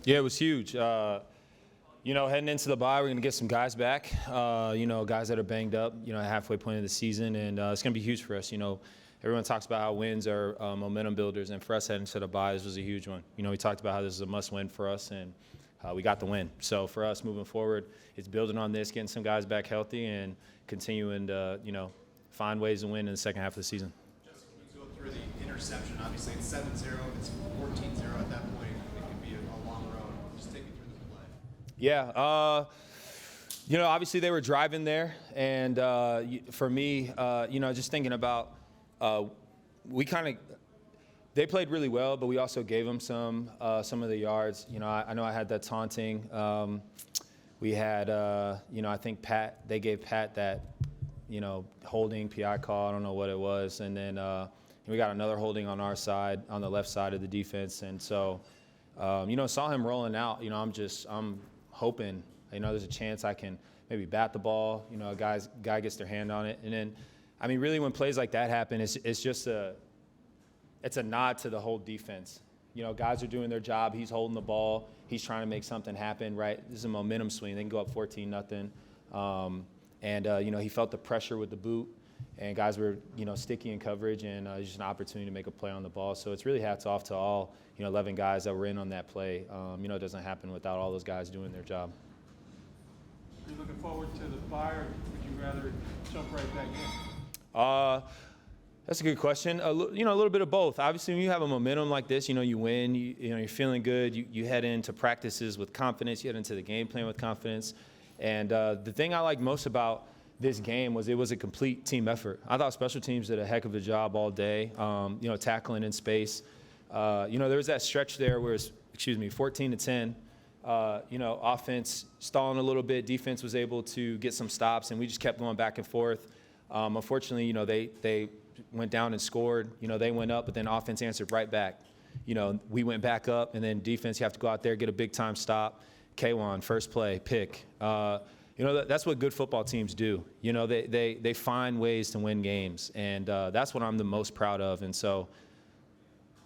Yeah, it was huge. Heading into the bye, we're going to get some guys back, guys that are banged up, at halfway point of the season, and it's going to be huge for us. Everyone talks about how wins are momentum builders, and for us heading to the bye, this was a huge one. We talked about how this is a must-win for us, and we got the win. So for us moving forward, it's building on this, getting some guys back healthy, and continuing to, find ways to win in the second half of the season. Just when you go through the interception, obviously it's 7-0, it's 14-0 at that point. It could be a long road. Just take me through the play. Yeah. Obviously they were driving there, and for me, just thinking about they played really well, but we also gave them some of the yards. I know I had that taunting. We had, I think they gave Pat that, holding PI call. I don't know what it was, and then we got another holding on our side, on the left side of the defense, and so, saw him rolling out. I'm hoping, there's a chance I can maybe bat the ball. A guy gets their hand on it, and then, really when plays like that happen, it's just it's a nod to the whole defense. Guys are doing their job. He's holding the ball. He's trying to make something happen, right? This is a momentum swing. They can go up 14-0. He felt the pressure with the boot, and guys were, sticky in coverage, and it was just an opportunity to make a play on the ball. So it's really hats off to all, 11 guys that were in on that play. It doesn't happen without all those guys doing their job. Are you looking forward to the bye, or would you rather jump right back in? That's a good question. A little bit of both. Obviously, when you have a momentum like this, you win. You're feeling good. You head into practices with confidence. You head into the game plan with confidence. And the thing I like most about this game was it was a complete team effort. I thought special teams did a heck of a job all day. Tackling in space. There was that stretch there where it's 14-10. Offense stalling a little bit. Defense was able to get some stops, and we just kept going back and forth. Unfortunately, they went down and scored. They went up, but then offense answered right back. We went back up, and then defense, you have to go out there, get a big-time stop. K1, first play, pick. That's what good football teams do. They find ways to win games, and that's what I'm the most proud of. And so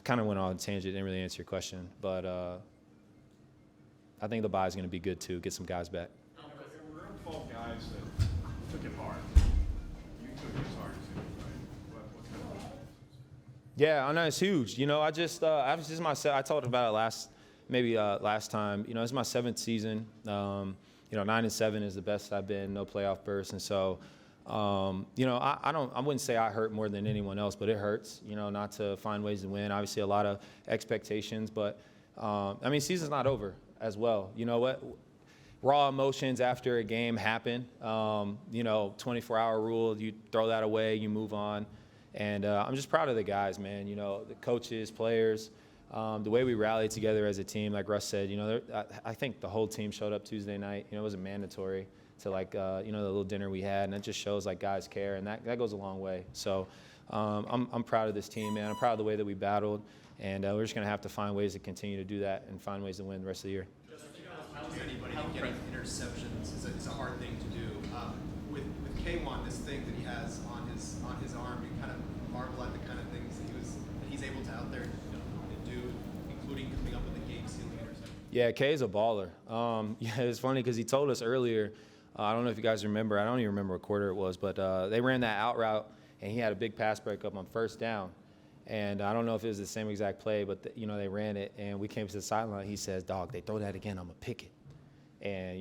kind of went on a tangent, didn't really answer your question. But I think the bye is going to be good, too, get some guys back. There were 12 guys that took it hard. You took it hard, too, right? What's going on? Yeah, I know it's huge. I talked about it last time. It's my 7th season. 9-7 is the best I've been, no playoff berths, and so, I wouldn't say I hurt more than anyone else, but it hurts, not to find ways to win. Obviously, a lot of expectations, but season's not over as well. You know what? Raw emotions after a game happen. 24-hour rule, you throw that away, you move on. And I'm just proud of the guys, man. The coaches, players, the way we rallied together as a team. Like Russ said, I think the whole team showed up Tuesday night. It wasn't mandatory to the little dinner we had, and it just shows guys care, and that goes a long way. So I'm proud of this team, man. I'm proud of the way that we battled, and we're just gonna have to find ways to continue to do that and find ways to win the rest of the year. How is anybody getting interceptions? It's a hard thing to do. With K1, this thing that he has on his arm, you kind of marvel at the kind of things that he's able to out there do, including coming up with a game-sealing interception. Yeah, K is a baller. It's funny because he told us earlier. I don't know if you guys remember. I don't even remember what quarter it was, but they ran that out route, and he had a big pass breakup on first down. And I don't know if it was the same exact play, but they ran it, and we came to the sideline. He says, "Dog, they throw that again, I'm gonna pick it." And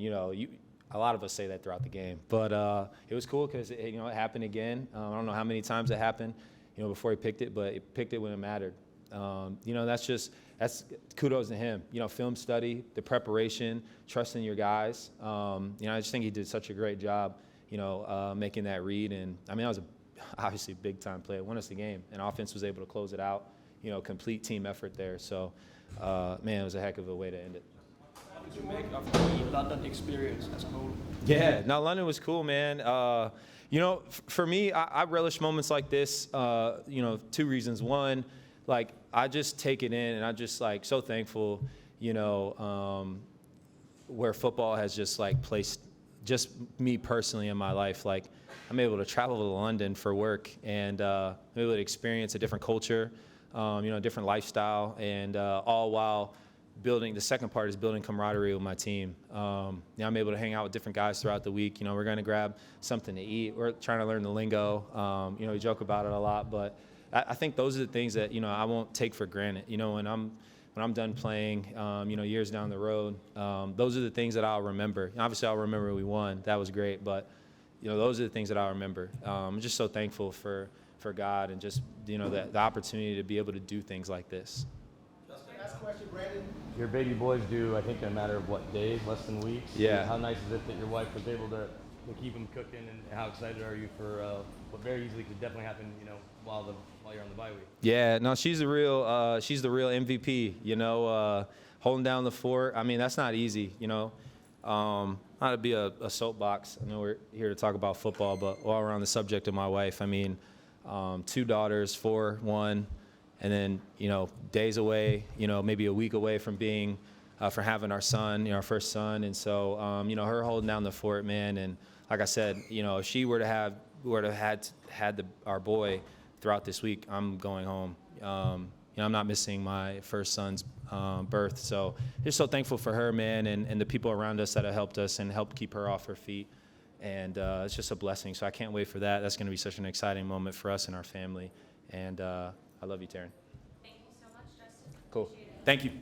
a lot of us say that throughout the game, but it was cool because it happened again. I don't know how many times it happened, before he picked it, but he picked it when it mattered. That's kudos to him. Film study, the preparation, trusting your guys. I just think he did such a great job, making that read. And that was obviously a big time play. It won us the game, and offense was able to close it out. Complete team effort there. So, it was a heck of a way to end it. What did you make of the London experience as a whole? Yeah, no, London was cool, man. For me, I relish moments like this. 2 reasons. One, I just take it in, and I'm just so thankful, where football has just placed just me personally in my life. I'm able to travel to London for work, and I'm able to experience a different culture, different lifestyle, and all while the second part is building camaraderie with my team. I'm able to hang out with different guys throughout the week. We're going to grab something to eat. We're trying to learn the lingo. We joke about it a lot, but I think those are the things that, I won't take for granted. When I'm done playing, years down the road, those are the things that I'll remember. Obviously, I'll remember we won. That was great, but, those are the things that I'll remember. I'm just so thankful for God and just, the opportunity to be able to do things like this. Last question, Brandon. Your baby boys do, I think, in a matter of what, days, less than weeks? Yeah. How nice is it that your wife was able to keep them cooking, and how excited are you for what very easily could definitely happen, while you're on the bye week? Yeah, no, she's the real MVP. Holding down the fort. I mean, that's not easy. Not to be a soapbox. I know we're here to talk about football, but while we're on the subject of my wife, I mean, 2 daughters, 4, 1. And then, days away, maybe a week away from for having our son, our first son. And so, her holding down the fort, man. And like I said, if she were to have had our boy throughout this week, I'm going home. I'm not missing my first son's birth. So just so thankful for her, man, and the people around us that have helped us and helped keep her off her feet. And it's just a blessing. So I can't wait for that. That's going to be such an exciting moment for us and our family. And I love you, Taryn. Thank you so much, Justin. Cool. Thank you.